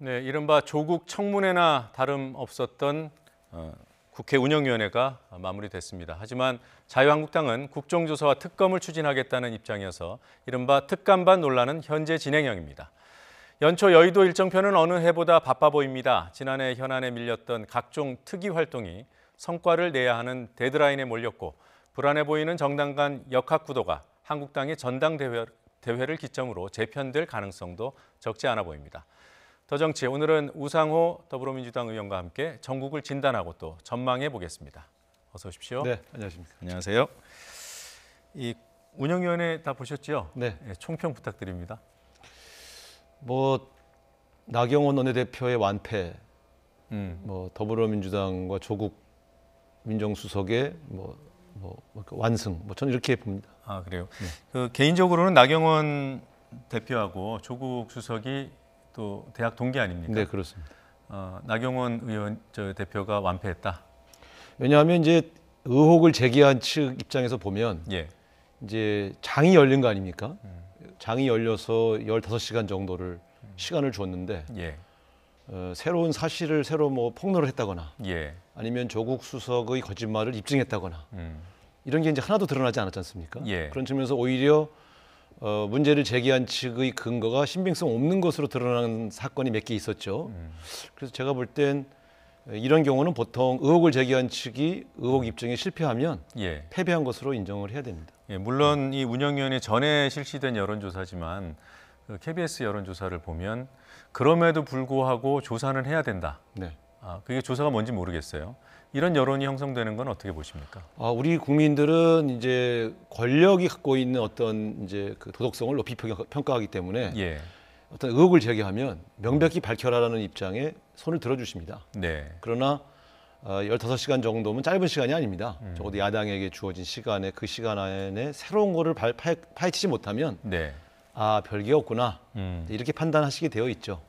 네, 이른바 조국 청문회나 다름없었던 국회 운영위원회가 마무리됐습니다. 하지만 자유한국당은 국정조사와 특검을 추진하겠다는 입장이어서 이른바 특감반 논란은 현재 진행형입니다. 연초 여의도 일정표는 어느 해보다 바빠 보입니다. 지난해 현안에 밀렸던 각종 특위 활동이 성과를 내야 하는 데드라인에 몰렸고 불안해 보이는 정당 간 역학구도가 한국당의 전당대회를 기점으로 재편될 가능성도 적지 않아 보입니다. 더 정치, 오늘은 우상호 더불어민주당 의원과 함께 전국을 진단하고 또 전망해 보겠습니다. 어서 오십시오. 네, 안녕하십니까. 안녕하세요. 이 운영위원회 다 보셨죠? 네. 총평 부탁드립니다. 나경원 원내대표의 완패, 더불어민주당과 조국 민정수석의 완승, 저는 이렇게 봅니다. 아, 그래요. 개인적으로는 나경원 대표하고 조국 수석이 또 대학 동기 아닙니까? 네, 그렇습니다. 나경원 대표가 완패했다. 왜냐하면 이제 의혹을 제기한 측 입장에서 보면 이제 장이 열린 거 아닙니까? 장이 열려서 15시간 정도를 시간을 줬는데 새로운 사실을 새로 폭로를 했다거나 아니면 조국 수석의 거짓말을 입증했다거나 이런 게 이제 하나도 드러나지 않았지 않습니까? 그런 측면에서 오히려 문제를 제기한 측의 근거가 신빙성 없는 것으로 드러난 사건이 몇 개 있었죠. 그래서 제가 볼 땐 이런 경우는 보통 의혹을 제기한 측이 의혹 입증에 실패하면 패배한 것으로 인정을 해야 됩니다. 물론 이 운영위원회 전에 실시된 여론조사지만 KBS 여론조사를 보면 그럼에도 불구하고 조사는 해야 된다. 그게 조사가 뭔지 모르겠어요. 이런 여론이 형성되는 건 어떻게 보십니까? 우리 국민들은 이제 권력이 갖고 있는 어떤 이제 그 도덕성을 높이 평가하기 때문에 어떤 의혹을 제기하면 명백히 밝혀라라는 입장에 손을 들어주십니다. 그러나 15시간 정도면 짧은 시간이 아닙니다. 적어도 야당에게 주어진 시간에 그 시간 안에 새로운 거를 파헤치지 못하면 별게 없구나 이렇게 판단하시게 되어 있죠.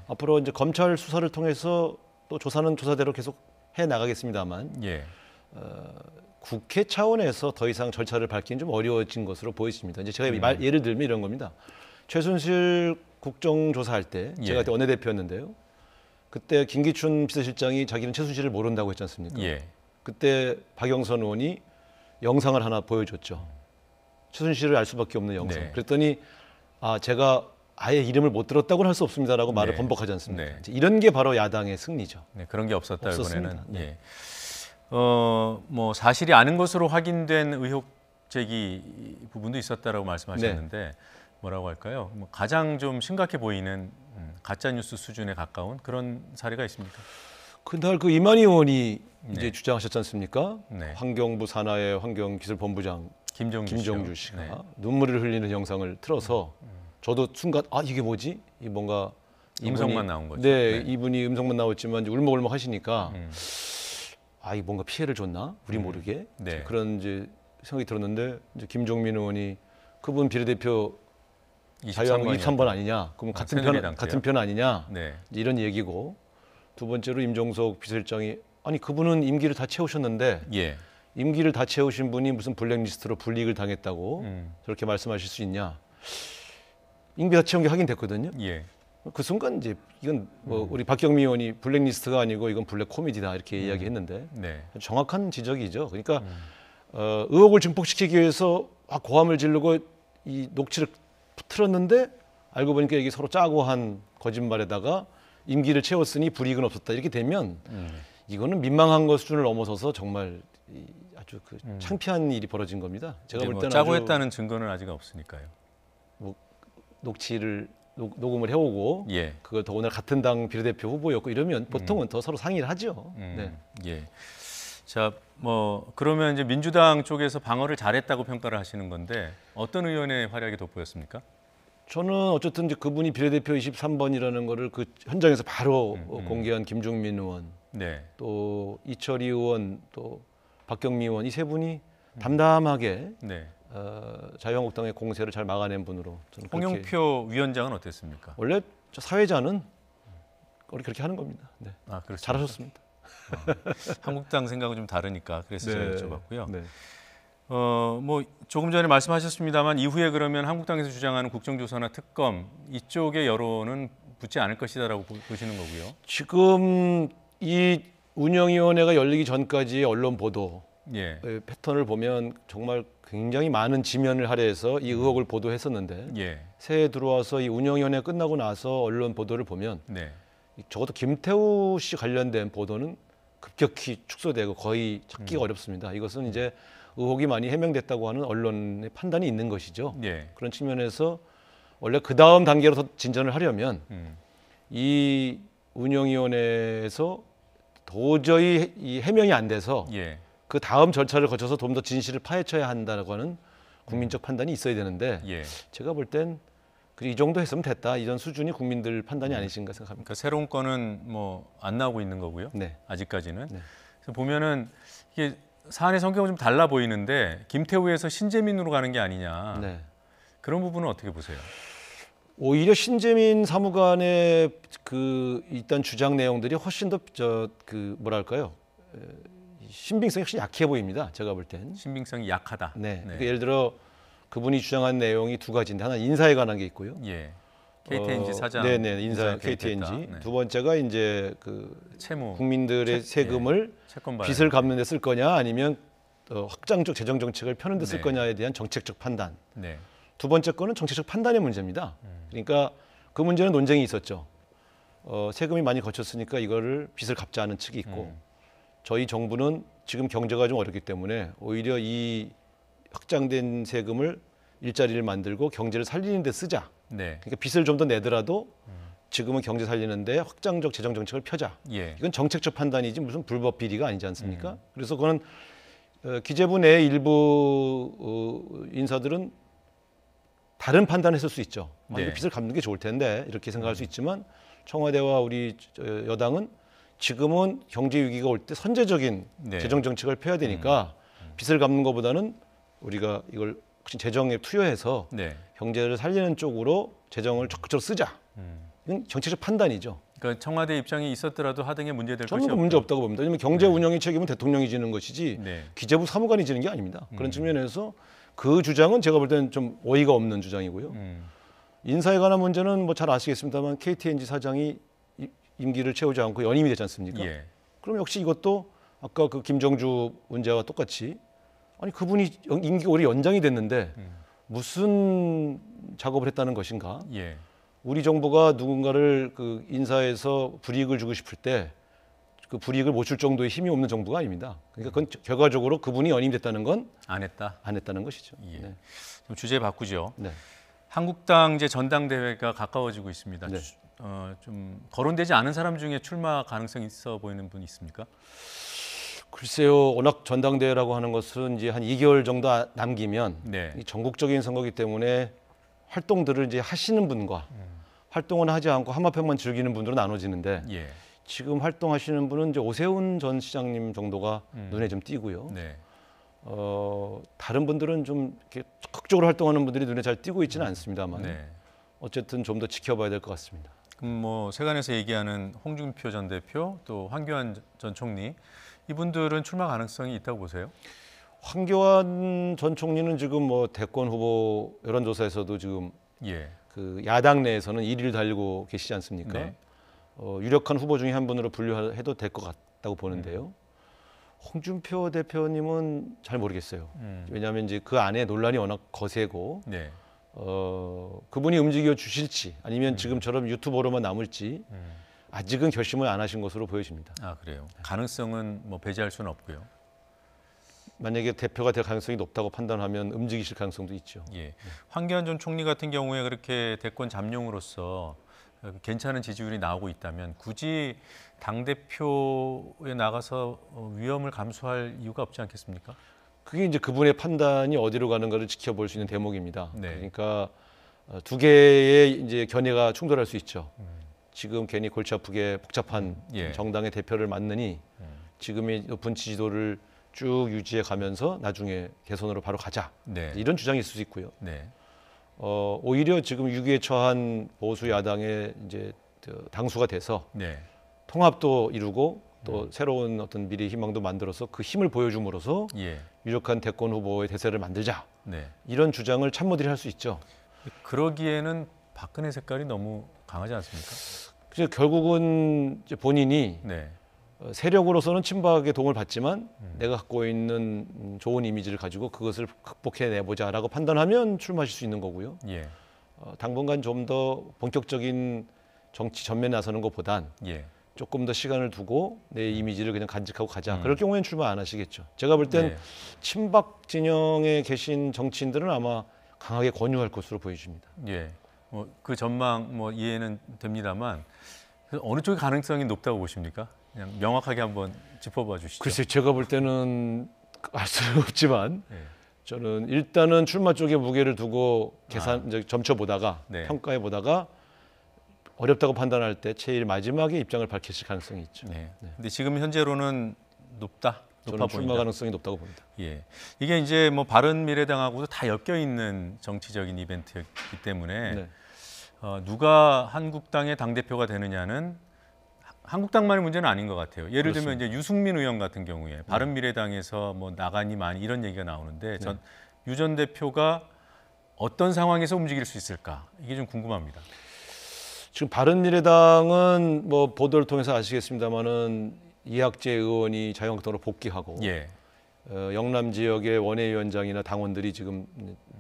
앞으로 이제 검찰 수사를 통해서 또 조사는 조사대로 계속 해 나가겠습니다만 국회 차원에서 더 이상 절차를 밟기는 좀 어려워진 것으로 보여집니다. 이제 제가 예를 들면 이런 겁니다. 최순실 국정조사할 때 제가 그때 원내대표였는데요. 그때 김기춘 비서실장이 자기는 최순실을 모른다고 했지 않습니까? 그때 박영선 의원이 영상을 하나 보여줬죠. 최순실을 알 수밖에 없는 영상. 그랬더니 제가 아예 이름을 못 들었다고는 할 수 없습니다라고 말을 번복하지 않습니까? 이런 게 바로 야당의 승리죠. 그런 게 없었다 없었습니다. 이번에는. 사실이 아닌 것으로 확인된 의혹 제기 부분도 있었다라고 말씀하셨는데 뭐라고 할까요? 가장 좀 심각해 보이는 가짜 뉴스 수준에 가까운 그런 사례가 있습니까? 그날 이만희 의원이 이제 주장하셨지 않습니까? 환경부 산하의 환경기술본부장 김정주 씨가 눈물을 흘리는 영상을 틀어서 저도 순간 이게 뭐지? 뭔가 음성만 나온 거죠. 이분이 음성만 나왔지만 울먹울먹 하시니까 이 뭔가 피해를 줬나? 우리 모르게 그런 이제 생각이 들었는데 이제 김종민 의원이 그분 비례대표 자유한국당 23번 아니냐? 그러면 같은 편 아니냐? 이런 얘기고 두 번째로 임종석 비서실장이 그분은 임기를 다 채우셨는데 임기를 다 채우신 분이 무슨 블랙리스트로 불이익을 당했다고 저렇게 말씀하실 수 있냐? 임기 다 채운 게 확인됐거든요. 그 순간 이제 이건 우리 박경미 의원이 블랙리스트가 아니고 이건 블랙 코미디다 이렇게 이야기했는데 정확한 지적이죠. 그러니까 의혹을 증폭시키기 위해서 고함을 지르고 이 녹취를 틀었는데 알고 보니까 이게 서로 짜고 한 거짓말에다가 임기를 채웠으니 불이익은 없었다 이렇게 되면 이거는 민망한 것 수준을 넘어서서 정말 아주 창피한 일이 벌어진 겁니다. 제가 볼 때는 짜고 했다는 증거는 아직 없으니까요. 녹취를 녹음을 해오고 그걸 더 오늘 같은 당 비례대표 후보였고 이러면 보통은 더 서로 상의를 하죠. 자, 그러면 이제 민주당 쪽에서 방어를 잘했다고 평가를 하시는 건데 어떤 의원의 활약이 돋보였습니까? 저는 어쨌든 이제 그분이 비례대표 23번이라는 거를 그 현장에서 바로 공개한 김종민 의원, 또 이철희 의원, 또 박경미 의원 이 세 분이 담담하게 자유한국당의 공세를 잘 막아낸 분으로 저는 홍영표 위원장은 어땠습니까? 원래 사회자는 그렇게 하는 겁니다. 잘하셨습니다. 한국당 생각은 좀 다르니까 그래서 제가 여쭤봤고요. 조금 전에 말씀하셨습니다만 이후에 그러면 한국당에서 주장하는 국정조사나 특검 이쪽의 여론은 붙지 않을 것이다라고 보시는 거고요. 지금 이 운영위원회가 열리기 전까지의 언론 보도 예. 패턴을 보면 정말 굉장히 많은 지면을 할애해서 이 의혹을 보도했었는데 예. 새해 들어와서 이 운영위원회 끝나고 나서 언론 보도를 보면 네. 적어도 김태우 씨 관련된 보도는 급격히 축소되고 거의 찾기가 어렵습니다. 이것은 이제 의혹이 많이 해명됐다고 하는 언론의 판단이 있는 것이죠. 예. 그런 측면에서 원래 그 다음 단계로 더 진전을 하려면 이 운영위원회에서 도저히 이 해명이 안 돼서 예. 그 다음 절차를 거쳐서 좀 더 진실을 파헤쳐야 한다고 하는 국민적 판단이 있어야 되는데 예. 제가 볼 땐 이 정도 했으면 됐다. 이런 수준이 국민들 판단이 아니신가 생각합니다. 그러니까 새로운 건은 뭐 안 나오고 있는 거고요. 네. 아직까지는. 네. 그래서 보면은 이게 사안의 성격은 좀 달라 보이는데 김태우에서 신재민으로 가는 게 아니냐. 네. 그런 부분은 어떻게 보세요? 오히려 신재민 사무관의 그 일단 주장 내용들이 훨씬 더 뭐랄까요? 신빙성이 훨씬 약해 보입니다. 제가 볼 땐. 신빙성이 약하다. 네. 그러니까 예를 들어 그분이 주장한 내용이 두 가지인데 하나 인사에 관한 게 있고요. 예. KTNG 사장. 네네. 인사 개입했다. KTNG. 네. 두 번째가 이제 그 채무. 국민들의 세금을 채권 발행. 빚을 갚는 데 쓸 거냐 아니면 확장적 재정 정책을 펴는 데 쓸 네. 거냐에 대한 정책적 판단. 네. 두 번째 거는 정책적 판단의 문제입니다. 그러니까 그 문제는 논쟁이 있었죠. 세금이 많이 거쳤으니까 이거를 빚을 갚지 않은 측이 있고 저희 정부는 지금 경제가 좀 어렵기 때문에 오히려 이 확장된 세금을 일자리를 만들고 경제를 살리는 데 쓰자. 네. 그러니까 빚을 좀 더 내더라도 지금은 경제 살리는데 확장적 재정 정책을 펴자. 예. 이건 정책적 판단이지 무슨 불법 비리가 아니지 않습니까? 그래서 그건 기재부 내 일부 인사들은 다른 판단을 했을 수 있죠. 네. 이거 빚을 갚는 게 좋을 텐데 이렇게 생각할 수 있지만 청와대와 우리 여당은 지금은 경제 위기가 올 때 선제적인 네. 재정 정책을 펴야 되니까 빚을 갚는 것보다는 우리가 이걸 혹시 재정에 투여해서 네. 경제를 살리는 쪽으로 재정을 적극적으로 쓰자. 이건 정책적 판단이죠. 그러니까 청와대 입장이 있었더라도 하등에 문제될 것이 저는 그 없다. 문제 없다고 봅니다. 왜냐하면 경제 운영의 책임은 대통령이 지는 것이지 네. 기재부 사무관이 지는 게 아닙니다. 그런 측면에서 그 주장은 제가 볼 때는 좀 어이가 없는 주장이고요. 인사에 관한 문제는 뭐 잘 아시겠습니다만 KTNG 사장이 임기를 채우지 않고 연임이 되지 않습니까? 예. 그럼 역시 이것도 아까 그 김정주 문제와 똑같이 아니 그분이 임기가 오히려 연장이 됐는데 무슨 작업을 했다는 것인가? 예. 우리 정부가 누군가를 그 인사에서 불이익을 주고 싶을 때 그 불이익을 못 줄 정도의 힘이 없는 정부가 아닙니다. 그러니까 그건 결과적으로 그분이 연임됐다는 건 안 했다. 안 했다는 것이죠. 예. 네. 좀 주제 바꾸죠. 네. 한국당 이제 전당대회가 가까워지고 있습니다. 네. 좀 거론되지 않은 사람 중에 출마 가능성이 있어 보이는 분 있습니까? 글쎄요, 워낙 전당대회라고 하는 것은 이제 한 2개월 정도 남기면 네. 이 전국적인 선거기 때문에 활동들을 이제 하시는 분과 활동은 하지 않고 한마평만 즐기는 분들은 나눠지는데 예. 지금 활동하시는 분은 이제 오세훈 전 시장님 정도가 눈에 좀 띄고요. 네. 다른 분들은 좀 이렇게 적극적으로 활동하는 분들이 눈에 잘 띄고 있지는 않습니다만 네. 어쨌든 좀 더 지켜봐야 될 것 같습니다. 그럼 뭐 세간에서 얘기하는 홍준표 전 대표 또 황교안 전 총리 이분들은 출마 가능성이 있다고 보세요? 황교안 전 총리는 지금 뭐 대권 후보 여론조사에서도 지금 예. 그 야당 내에서는 1위를 달리고 계시지 않습니까? 네. 유력한 후보 중에 한 분으로 분류해도 될 것 같다고 보는데요. 홍준표 대표님은 잘 모르겠어요. 왜냐하면 이제 그 안에 논란이 워낙 거세고 네. 그분이 움직여 주실지 아니면 지금처럼 유튜버로만 남을지 아직은 결심을 안 하신 것으로 보여집니다. 아 그래요. 가능성은 뭐 배제할 수는 없고요. 만약에 대표가 될 가능성이 높다고 판단하면 움직이실 가능성도 있죠. 예. 황교안 전 총리 같은 경우에 그렇게 대권 잠룡으로서 괜찮은 지지율이 나오고 있다면 굳이 당 대표에 나가서 위험을 감수할 이유가 없지 않겠습니까? 그게 이제 그분의 판단이 어디로 가는가를 지켜볼 수 있는 대목입니다. 네. 그러니까 두 개의 이제 견해가 충돌할 수 있죠. 지금 괜히 골치 아프게 복잡한 예. 정당의 대표를 맡느니 지금의 높은 지지도를 쭉 유지해 가면서 나중에 개선으로 바로 가자. 네. 이런 주장이 있을 수 있고요. 네. 오히려 지금 위기에 처한 보수 야당의 이제 당수가 돼서 네. 통합도 이루고 또 새로운 어떤 미래 희망도 만들어서 그 힘을 보여줌으로써 예. 유력한 대권 후보의 대세를 만들자. 네. 이런 주장을 참모들이 할 수 있죠. 그러기에는 박근혜 색깔이 너무 강하지 않습니까? 그래서 결국은 이제 본인이 네. 세력으로서는 친박의 도움을 받지만 내가 갖고 있는 좋은 이미지를 가지고 그것을 극복해내보자라고 판단하면 출마하실 수 있는 거고요. 예. 당분간 좀 더 본격적인 정치 전면에 나서는 것보단 예. 조금 더 시간을 두고 내 이미지를 그냥 간직하고 가자. 그럴 경우에는 출마 안 하시겠죠. 제가 볼 땐 네. 친박 진영에 계신 정치인들은 아마 강하게 권유할 것으로 보여집니다. 예. 뭐 그 전망 뭐 이해는 됩니다만 어느 쪽의 가능성이 높다고 보십니까? 그냥 명확하게 한번 짚어봐 주시죠. 글쎄 제가 볼 때는 알 수는 없지만 예. 저는 일단은 출마 쪽에 무게를 두고 이제 점쳐보다가 네. 평가해보다가 어렵다고 판단할 때 제일 마지막에 입장을 밝히실 가능성이 있죠. 네. 근데 지금 현재로는 높다. 높아 저는 출마 보인다. 가능성이 높다고 봅니다. 예. 이게 이제 뭐 바른미래당하고도 다 엮여 있는 정치적인 이벤트였기 때문에 네. 누가 한국당의 당 대표가 되느냐는 한국당만의 문제는 아닌 것 같아요. 예를 들면 이제 유승민 의원 같은 경우에 바른미래당에서 뭐 나가니 마니 이런 얘기가 나오는데 유 전 대표가 어떤 상황에서 움직일 수 있을까? 이게 좀 궁금합니다. 지금 바른미래당은 뭐 보도를 통해서 아시겠습니다만은 이학재 의원이 자유한국당으로 복귀하고 예. 영남 지역의 원외위원장이나 당원들이 지금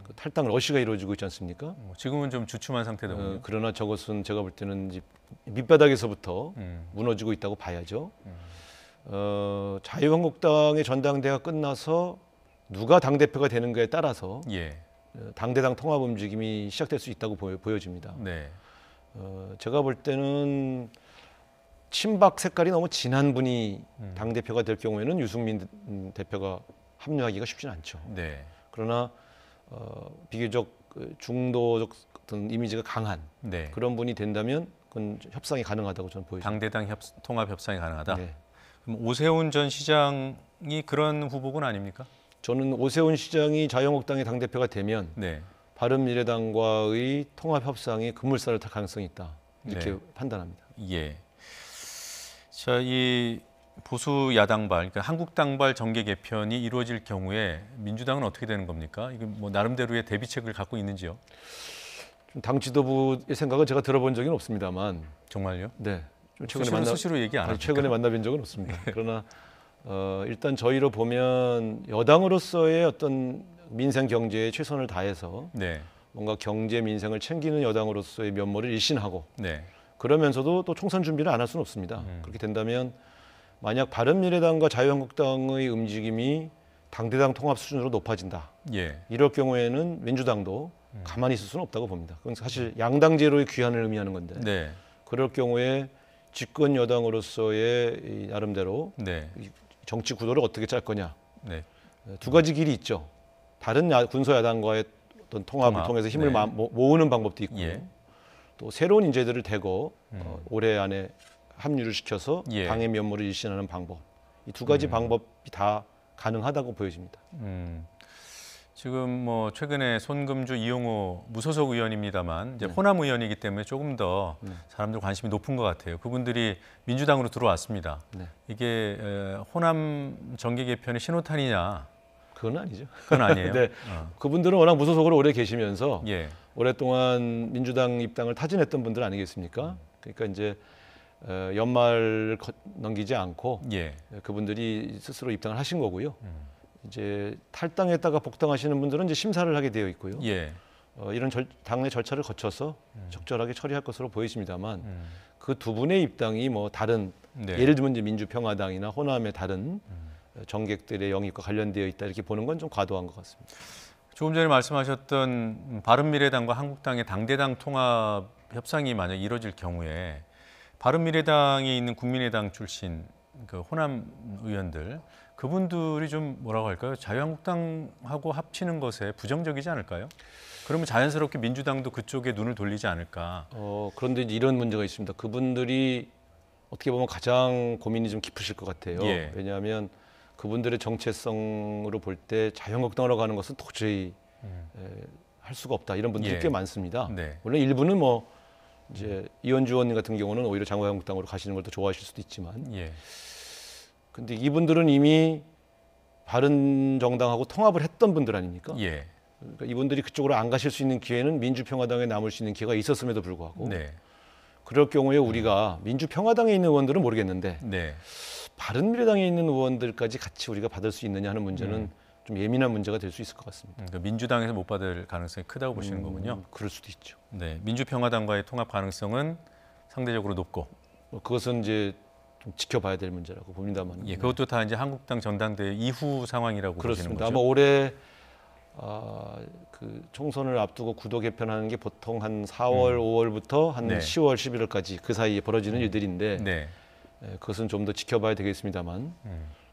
그 탈당 러시가 이루어지고 있지 않습니까? 지금은 좀 주춤한 상태더군요. 그러나 저것은 제가 볼 때는 이제 밑바닥에서부터 무너지고 있다고 봐야죠. 자유한국당의 전당대회가 끝나서 누가 당대표가 되는가에 따라서 예. 당대당 통합 움직임이 시작될 수 있다고 보여집니다. 네. 제가 볼 때는 친박 색깔이 너무 진한 분이 당대표가 될 경우에는 유승민 대표가 합류하기가 쉽지는 않죠. 네. 그러나 비교적 중도적 어떤 이미지가 강한 네. 그런 분이 된다면 그건 협상이 가능하다고 저는 보여집니다. 당대당 통합 협상이 가능하다. 네. 그럼 오세훈 전 시장이 그런 후보군 아닙니까? 저는 오세훈 시장이 자유한국당의 당대표가 되면 네. 바른미래당과의 통합 협상이 급물살을 탈 가능성이 있다. 이렇게 네. 판단합니다. 예. 자, 이 보수 야당발, 그러니까 한국당발 정계 개편이 이루어질 경우에 민주당은 어떻게 되는 겁니까? 이거 뭐 나름대로의 대비책을 갖고 있는지요? 당 지도부의 생각은 제가 들어본 적은 없습니다만, 정말요? 네, 좀 수시로 얘기 안 합니까? 최근에 만나뵌 적은 없습니다. 그러나 일단 저희로 보면 여당으로서의 어떤 민생 경제에 최선을 다해서 네. 뭔가 경제 민생을 챙기는 여당으로서의 면모를 일신하고 네. 그러면서도 또 총선 준비를 안 할 수는 없습니다. 그렇게 된다면 만약 바른미래당과 자유한국당의 움직임이 당대당 통합 수준으로 높아진다. 예. 이럴 경우에는 민주당도 가만히 있을 수는 없다고 봅니다. 그건 사실 양당제로의 귀환을 의미하는 건데 네. 그럴 경우에 집권 여당으로서의 이 나름대로 네. 이 정치 구도를 어떻게 짤 거냐. 네. 두 가지 길이 있죠. 다른 군소 야당과의 어떤 통합을 통해서 힘을 네. 모으는 방법도 있고 예. 또 새로운 인재들을 대거 올해 안에 합류를 시켜서 예. 당의 면모를 일신하는 방법. 이 두 가지 방법이 다 가능하다고 보여집니다. 지금 뭐 최근에 손금주 이용호 무소속 의원입니다만 이제 호남 의원이기 때문에 조금 더 사람들 관심이 높은 것 같아요. 그분들이 민주당으로 들어왔습니다. 네. 이게 호남 정계 개편의 신호탄이냐? 그건 아니죠. 그건 아니에요. 네. 그분들은 워낙 무소속으로 오래 계시면서 예. 오랫동안 민주당 입당을 타진했던 분들 아니겠습니까? 그러니까 이제 연말을 넘기지 않고 예. 그분들이 스스로 입당을 하신 거고요. 이제 탈당했다가 복당하시는 분들은 이제 심사를 하게 되어 있고요. 예. 이런 당내 절차를 거쳐서 적절하게 처리할 것으로 보이십니다만 그 두 분의 입당이 뭐 다른 네. 예를 들면 이제 민주평화당이나 호남의 다른 정객들의 영입과 관련되어 있다 이렇게 보는 건 좀 과도한 것 같습니다. 조금 전에 말씀하셨던 바른미래당과 한국당의 당대당 통합 협상이 만약 이루어질 경우에 바른미래당에 있는 국민의당 출신 그 호남 의원들 그분들이 좀 뭐라고 할까요? 자유한국당하고 합치는 것에 부정적이지 않을까요? 그러면 자연스럽게 민주당도 그쪽에 눈을 돌리지 않을까? 그런데 이제 이런 문제가 있습니다. 그분들이 어떻게 보면 가장 고민이 좀 깊으실 것 같아요. 예. 왜냐하면 그분들의 정체성으로 볼 때 자유한국당으로 가는 것은 도저히 할 수가 없다. 이런 분들이 예. 꽤 많습니다. 네. 물론 일부는 뭐 이제 이현주 의원님 같은 경우는 오히려 자유한국당으로 가시는 걸 더 좋아하실 수도 있지만, 예. 근데 이분들은 이미 바른정당하고 통합을 했던 분들 아닙니까? 예. 그러니까 이분들이 그쪽으로 안 가실 수 있는 기회는 민주평화당에 남을 수 있는 기회가 있었음에도 불구하고 네. 그럴 경우에 우리가 민주평화당에 있는 의원들은 모르겠는데 네. 바른미래당에 있는 의원들까지 같이 우리가 받을 수 있느냐 하는 문제는 좀 예민한 문제가 될 수 있을 것 같습니다. 그러니까 민주당에서 못 받을 가능성이 크다고 보시는 거군요. 그럴 수도 있죠. 네, 민주평화당과의 통합 가능성은 상대적으로 높고. 그것은 이제 좀 지켜봐야 될 문제라고 봅니다만. 예, 그것도 다 이제 한국당 전당대회 이후 상황이라고 보시는 그렇습니다. 거죠. 아마 올해 그 총선을 앞두고 구도 개편하는 게 보통 한 4월, 5월부터 한 네. 10월, 11월까지 그 사이에 벌어지는 일들인데 네. 그것은 좀 더 지켜봐야 되겠습니다만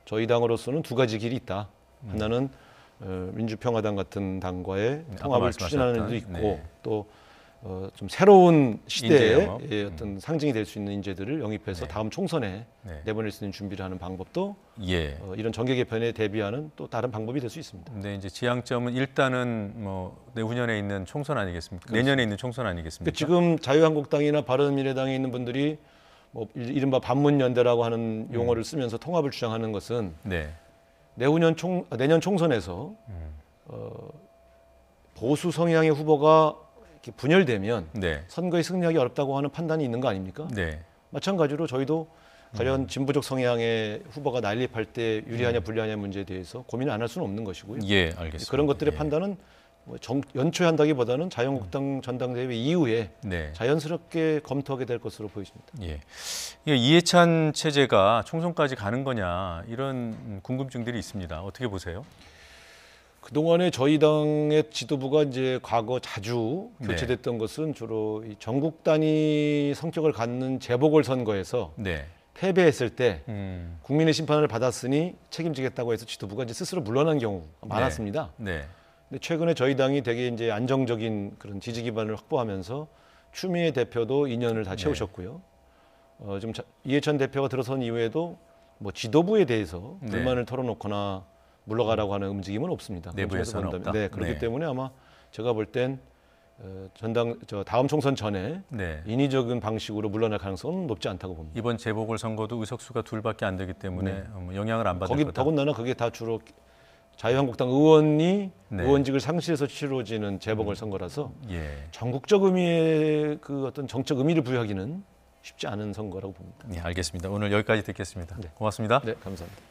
저희 당으로서는 두 가지 길이 있다. 하나는 민주평화당 같은 당과의 통합을 추진하는 일도 있고 네. 또 좀 새로운 시대의 인재 어떤 상징이 될 수 있는 인재들을 영입해서 네. 다음 총선에 네. 내보낼 수 있는 준비를 하는 방법도 예. 이런 정계 개편에 대비하는 또 다른 방법이 될 수 있습니다. 근데 이제 지향점은 일단은 뭐 내후년에 있는 총선 아니겠습니까? 내년에 있는 총선 아니겠습니까? 그러니까 지금 자유한국당이나 바른미래당에 있는 분들이 뭐 이른바 반문연대라고 하는 용어를 쓰면서 통합을 주장하는 것은 네. 내년 총선에서 보수 성향의 후보가 이렇게 분열되면 네. 선거에 승리하기 어렵다고 하는 판단이 있는 거 아닙니까? 네. 마찬가지로 저희도 과연 진보적 성향의 후보가 난립할 때 유리하냐 불리하냐 문제에 대해서 고민을 안 할 수는 없는 것이고요. 예, 알겠습니다. 그런 것들의 예. 판단은 뭐 연초에 한다기보다는 자유한국당 전당대회 이후에 네. 자연스럽게 검토하게 될 것으로 보입니다. 예. 이게 이해찬 체제가 총선까지 가는 거냐 이런 궁금증들이 있습니다. 어떻게 보세요? 그동안에 저희 당의 지도부가 이제 과거 자주 네. 교체됐던 것은 주로 이 전국 단위 성격을 갖는 재보궐 선거에서 네. 패배했을 때 음. 국민의 심판을 받았으니 책임지겠다고 해서 지도부가 이제 스스로 물러난 경우가 많았습니다. 네. 근데 최근에 저희 당이 되게 이제 안정적인 그런 지지 기반을 확보하면서 추미애 대표도 2년을 다 채우셨고요. 좀 이해찬 대표가 들어선 이후에도 뭐 지도부에 대해서 네. 불만을 털어놓거나 물러가라고 하는 움직임은 없습니다. 내부에서는 없다. 네, 그렇기 네. 때문에 아마 제가 볼 땐 다음 총선 전에 네. 인위적인 방식으로 물러날 가능성은 높지 않다고 봅니다. 이번 재보궐 선거도 의석수가 둘밖에 안 되기 때문에 네. 뭐 영향을 안 받을 거기 거다. 더군다나 그게 다 주로 자유한국당 의원이 네. 의원직을 상실해서 치러지는 재보궐 선거라서 예. 전국적 의미의 그 어떤 정책 의미를 부여하기는 쉽지 않은 선거라고 봅니다. 네, 알겠습니다. 오늘 여기까지 듣겠습니다. 네. 고맙습니다. 네, 감사합니다.